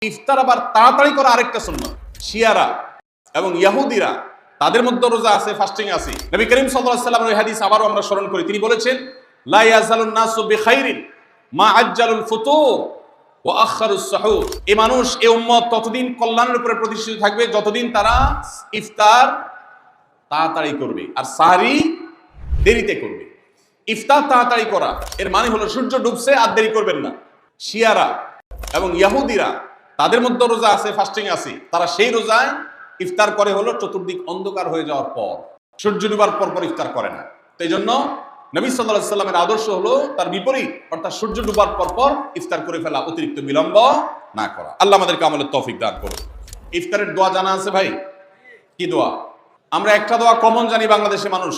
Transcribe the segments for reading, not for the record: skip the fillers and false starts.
ইফতার আবার তাড়াতাড়ি করা আরেকটা সুন্নাত। শিয়ারা এবং ইহুদিরা তাদের মধ্যে রোজা আছে, ফাস্টিং আছে। নবী করিম সাল্লাল্লাহু আলাইহি ওয়াসাল্লামের হাদিস আবারও আমরা স্মরণ করি, তিনি বলেছেন লা ইয়াজালুন নাসু বিখাইরিন মা আজ্জালুল ফুতুর ওয়া আখারুস সুহুর। এই মানুষ, এই উম্মত ততদিন কল্যাণের উপরে প্রতিষ্ঠিত থাকবে যতদিন তারা ইফতার তাড়াতাড়ি করবে আর সাহরি দেরিতে করবে। ইফতার তাড়াতাড়ি করা এর মানে হলো সূর্য ডুবছে আর দেরি করবেন না। শিয়ারা এবং ইহুদিরা তাদের মধ্যে রোজা আছে, ফাস্টিং আছে। তারা সেই রোজায় ইফতার করে হলো চতুর্দিক অন্ধকার হয়ে যাওয়ার পর, সূর্য ডুবার পর পর ইফতার করে না। তো এই জন্য নবী সাল্লাল্লাহু আলাইহি সাল্লামের আদর্শ হলো তার বিপরীত, অর্থাৎ সূর্য ডুবার পর পর ইফতার করে ফেলা, অতিরিক্ত বিলম্ব না করা। আল্লাহ আমাদেরকে আমলের তৌফিক দান করুন। ইফতারের দোয়া জানা আছে ভাই? কি দোয়া? আমরা একটা দোয়া কমন জানি বাংলাদেশের মানুষ,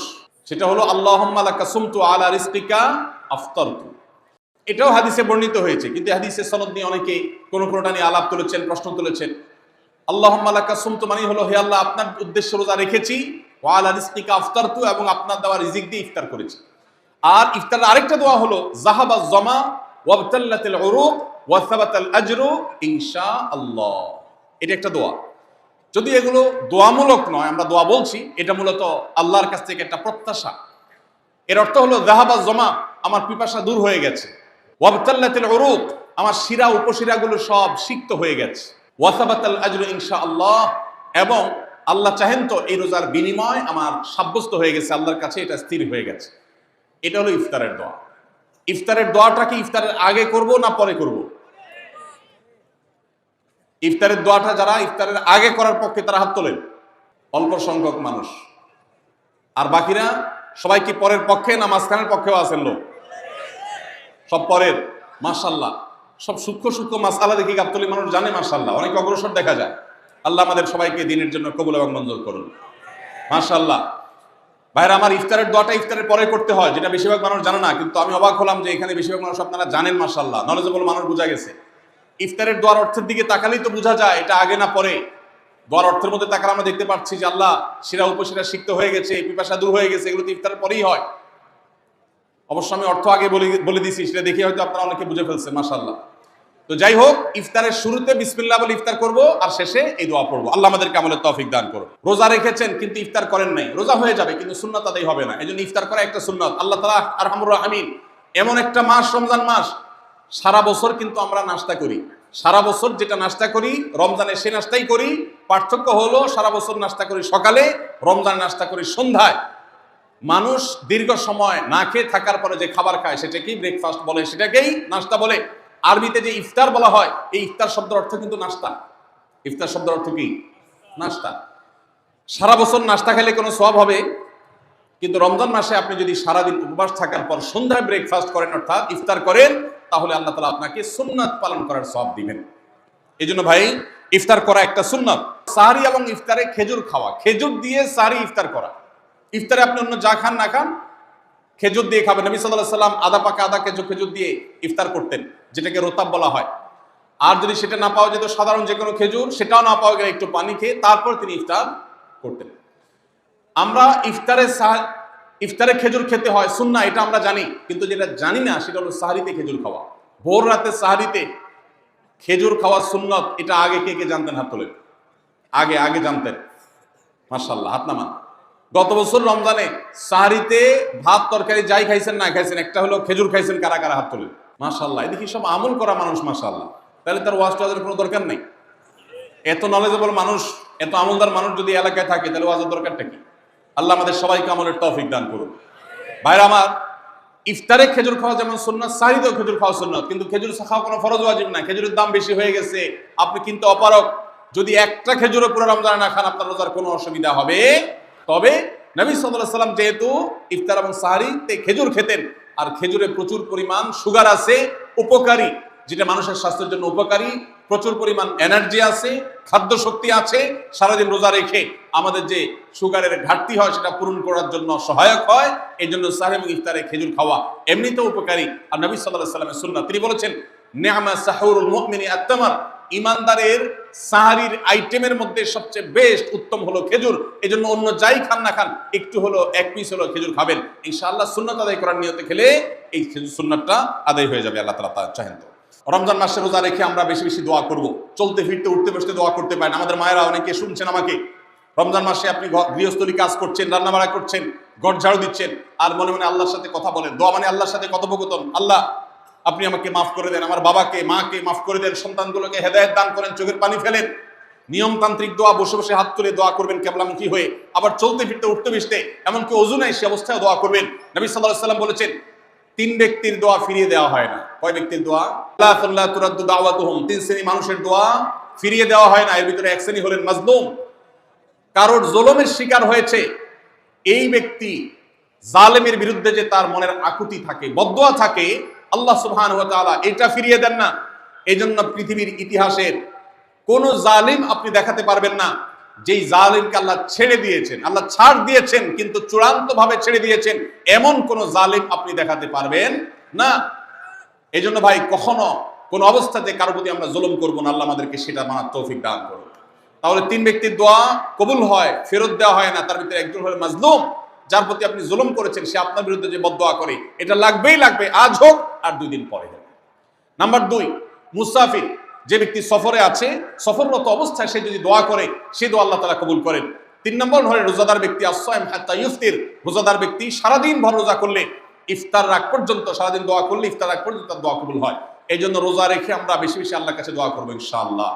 সেটা হলো আল্লাহুম্মা লাকা সুমতু আলা রিজকিকা আফতারতু। এটাও হাদিসে বর্ণিত হয়েছে, কিন্তু হাদিসের সনদ নিয়ে অনেকে কোনটা নিয়ে আলাপ তুলেছেন, প্রশ্ন তুলেছেন। আল্লাহুম্মা লাকা সুমতু মানে হলো, হে আল্লাহ, আপনার উদ্দেশ্যে রোজা রেখেছি, ওয়া আলা রিজকিকা আফতারতু, এবং আপনার দেওয়া রিজিক দিয়ে ইফতার করেছি। আর ইফতারের আরেকটা দোয়া হলো যাহাবাজ জামা ওয়াবতাল্লাতিল উরুক ওয়া সাবাতাল আজরু ইনশাআল্লাহ। এটা একটা দোয়া। যদি এগুলো দোয়ামূলক নয়, আমরা দোয়া বলছি, এটা মূলত আল্লাহর কাছ থেকে একটা প্রত্যাশা। এর অর্থ হলো যাহাবাজ জামা, আমার পিপাসা দূর হয়ে গেছে, ওয়াবতাল্লাতিল উরুক, আমার শিরা উপশিরাগুলো সব সিক্ত হয়ে গেছে, ওয়া সাবাতাল আজরু ইনশাআল্লাহ, এবং আল্লাহ চাহেন তো এই রোজার বিনিময় আমার সাব্যস্ত হয়ে গেছে আল্লাহর কাছে, এটা স্থির হয়ে গেছে। এটা হলো ইফতারের দোয়া। ইফতারের দোয়াটা কি ইফতারের আগে করব না পরে করব? ইফতারের দোয়াটা যারা ইফতারের আগে করার পক্ষে তারা হাত তোলেন, অল্প সংখ্যক মানুষ। আর বাকিরা সবাই কি পরের পক্ষে না মাঝখানের পক্ষেও আছেন লোক? সব পরের। মাশাআল্লাহ, সব সূক্ষ্ম সূক্ষ্ম মাসআলা দেখি গাবতলী মানুষ জানে, মাশাআল্লাহ, অনেক অগ্রসর দেখা যায়। আল্লাহ আমাদের সবাইকে দিনের জন্য কবুল এবং মঞ্জুর করুন, মাশাআল্লাহ। ভাইরা আমার, ইফতারের দোয়াটা ইফতারের পরে করতে হয়, যেটা বেশিরভাগ মানুষ জানে না। কিন্তু আমি অবাক হলাম যে এখানে বেশিরভাগ মানুষ আপনারা জানেন, মাশাআল্লাহ, নলেজেবল মানুষ, বোঝা গেছে। ইফতারের দোয়ার অর্থের দিকে তাকালেই তো বোঝা যায় এটা আগে না পরে। দোয়ার অর্থের মধ্যে তাকালে আমরা দেখতে পাচ্ছি যে আল্লাহ শিরা উপশিরা সিক্ত হয়ে গেছে, পিপাসা দূর হয়ে গেছে, এগুলো তো ইফতারের পরেই হয়। অবশ্য আমি অর্থ আগে বলে দিছি, সেটা দেখে হয়তো আপনারা অনেকে বুঝে ফেলছেন, মাশাআল্লাহ। তো যাই হোক, ইফতারের শুরুতে বিসমিল্লাহ বলে ইফতার করব, আর শেষে এই দোয়া পড়বো। আল্লাহ আমাদেরকে আমলের তৌফিক দান করুন। রোজা রেখেছেন কিন্তু ইফতার করেন নাই, রোজা হয়ে যাবে কিন্তু সুন্নাত আদায় হবে না। এজন্য ইফতার করা একটা সুন্নাত। আল্লাহ তাআলা আরহামুর রাহিমিন, এমন একটা মাস রমজান মাস, সারা বছর কিন্তু আমরা নাস্তা করি। সারা বছর যেটা নাস্তা করি রমজানে সে নাস্তাই করি। পার্থক্য হলো সারা বছর নাস্তা করি সকালে, রমজানে নাস্তা করি সন্ধ্যায়। মানুষ দীর্ঘ সময় না খেয়ে থাকার পরে যে খাবার খায় সেটাকেই ব্রেকফাস্ট বলে, সেটাকেই নাস্তা বলে। আরবিতে যে ইফতার বলা হয়, এই ইফতার শব্দের অর্থ কিন্তু নাস্তা। ইফতার শব্দের অর্থ কি? নাস্তা। সারা বছর নাস্তা খেলে কোনো সওয়াব হবে, কিন্তু রমজান মাসে আপনি যদি সারাদিন উপবাস থাকার পর সন্ধ্যায় ব্রেকফাস্ট করেন, অর্থাৎ ইফতার করেন, তাহলে আল্লাহ তাআলা আপনাকে সুন্নাত পালন করার সওয়াব দিবেন। এই জন্য ভাই, ইফতার করা একটা সুন্নাত। সাহরি এবং ইফতারে খেজুর খাওয়া, খেজুর দিয়ে সাহরি ইফতার করা। ইফতারে আপনি অন্য যা খান না খান, খেজুর দিয়ে খাবেন। নবী সাল্লাল্লাহু আলাইহি ওয়াসাল্লাম আদা পাকা আদা খেজুর দিয়ে ইফতার করতেন, যেটাকে রোতাব বলা হয়। আর যদি সেটা না পাওয়া যেত, সাধারণ যে কোনো খেজুর, সেটাও না পাওয়া গেলে একটু পানি খেয়ে তারপর তিনি ইফতার করতেন। আমরা ইফতারে খেজুর খেতে হয় সুন্নাহ, এটা আমরা জানি, কিন্তু যেটা জানি না সেটা হলো সাহরিতে খেজুর খাওয়া। ভোর রাতে সাহরিতে খেজুর খাওয়া সুন্নত। এটা আগে কে কে জানতেন? হাত তোলেন। আগে জানতেন? মাশাআল্লাহ, হাত নামান। গত বছর রমজানে সাহরিতে ভাত তরকারি যাই খাইছেন না খাইছেন, একটা হলো খেজুর খাইছেন, কারা কারা হাত তোলেন? মাশাআল্লাহ। এদিকে সব আমল করা মানুষ, মাশাআল্লাহ। তাহলে তার ওয়াজ টোয়াজের কোনো দরকার নেই। এত নলেজেবল মানুষ, এত আমলদার মানুষ যদি এলাকায় থাকে, তাহলে ওয়াজের দরকারটা কি? আল্লাহ আমাদের সবাইকে আমলের তৌফিক দান করুন। ভাইরা আমার, ইফতারে খেজুর খাওয়া যেমন সুন্নাত, সাহরিতেও খেজুর খাওয়া সুন্নাত, কিন্তু খেজুর খাওয়া কোনো ফরজ ওয়াজিব না। খেজুরের দাম বেশি হয়ে গেছে, আপনি কিন্তু অপারগ। যদি একটা খেজুরও পুরো রমজানে না খান, আপনার রোজার কোনো অসুবিধা হবে। তবে নবী সাল্লাল্লাহু আলাইহি ওয়াসাল্লাম যেহেতু ইফতার এবং সাহরিতে খেজুর খেতেন, আর খেজুরে প্রচুর পরিমাণ সুগার আছে, উপকারী, যেটা মানুষের স্বাস্থ্যের জন্য উপকারী, প্রচুর পরিমাণ এনার্জি আছে, খাদ্য শক্তি আছে, সারাদিন রোজা রেখে আমাদের যে সুগারের ঘাটতি হয় সেটা পূরণ করার জন্য সহায়ক হয়। এই জন্য সাহরি এবং ইফতারে খেজুর খাওয়া এমনিতেও উপকারী। আর নবী সাল্লাল্লাহু আলাইহি ওয়াসাল্লামের সুন্নাত, তিনি বলেছেন নি'মা সাহুরুল মুমিনি আত-তামার, ইমানদারের সাহরির আইটেমের মধ্যে সবচেয়ে বেস্ট উত্তম হলো খেজুর। এজন্য অন্য যাই খান না খান, একটু হলো, এক পিস হলো খেজুর খাবেন, ইনশাআল্লাহ সুন্নাত আদায় করার নিয়তে খেলে এই খেজুর সুন্নাতটা আদায় হয়ে যাবে। আল্লাহ তাআলা চাহেন তো। রমজান মাসে রোজা রেখে আমরা বেশি বেশি দোয়া করব, চলতে ফিরতে উঠতে বসতে দোয়া করতে পারেন। আমাদের মায়েরা অনেকে শুনছেন আমাকে, রমজান মাসে আপনি গৃহস্থলী কাজ করছেন, রান্না বাড়া করছেন, ঘর ঝাড়ু দিচ্ছেন, আর মনে মনে আল্লাহর সাথে কথা বলেন। দোয়া মানে আল্লাহর সাথে কথোপকথন। আল্লাহ আপনি আমাকে মাফ করে দেন, আমার বাবাকে মাকে মাফ করে দেন, সন্তানগুলোকে হেদায়েত দান করেন, চোখের পানি ফেলেন। নিয়মতান্ত্রিক দোয়া, বসে বসে হাত তুলে দোয়া করবেন কিবলামুখী হয়ে, আবার চলতে ফিরতে উঠতে বসতে, এমনকি ওযু নাই সে অবস্থায় দোয়া করবেন। নবী সাল্লাল্লাহু আলাইহি সাল্লাম বলেছেন 3 ব্যক্তির দোয়া ফিরিয়ে দেওয়া হয় না। কয় ব্যক্তির দোয়া? লা তুরাদ্দু দাওয়াতুহুম, 3 শ্রেণী মানুষের দোয়া ফিরিয়ে দেওয়া হয় না। এর ভিতরে এক শ্রেণী হলেন মাজলুম, কারোর জুলুমের শিকার হয়েছে এই ব্যক্তি। জালেমের বিরুদ্ধে যে তার মনের আকুতি থাকে, বদদোয়া থাকে, আল্লাহ সুবহানাহু ওয়া তাআলা এটা ফিরিয়ে দেন না। এইজন্য পৃথিবীর ইতিহাসের কোন জালিম আপনি দেখাতে পারবেন না যেই জালিমকে আল্লাহ ছেড়ে দিয়েছেন, আল্লাহ ছাড় দিয়েছেন কিন্তু চূড়ান্ত ভাবে ছেড়ে দিয়েছেন, এমন কোন জালিম আপনি দেখাতে পারবেন না। এইজন্য ভাই কখনো কোন অবস্থাতে কারো প্রতি আমরা জুলুম করব না, আল্লাহ আমাদেরকে সেটা মানার তৌফিক দান করুন। তাহলে 3 ব্যক্তির দোয়া কবুল হয়, ফেরত দেওয়া হয় না। তার ভিতরে একজন হলো মাজলুম, যার প্রতি আপনি জুলুম করেছেন, সে আপনার বিরুদ্ধে যে বদদোয়া করে, এটা লাগবেই লাগবে, আজ হোক আর 2 দিন পরে হোক। নাম্বার 2, মুসাফির, যে ব্যক্তি সফরে আছে, সফররত অবস্থায় সে যদি দোয়া করে, সে দোয়া আল্লাহ তাআলা কবুল করেন। 3 নম্বর হলো রোজাদার ব্যক্তি, as-সাইম হাত্তা ইফতির, রোজাদার ব্যক্তি সারাদিন ভর রোজা করলে, ইফতার রাগ পর্যন্ত, সারাদিন দোয়া করলে ইফতার রাগ পর্যন্ত তার দোয়া কবুল হয়। এই জন্য রোজা রেখে আমরা বেশি বেশি আল্লাহর কাছে দোয়া করবো ইনশাআল্লাহ।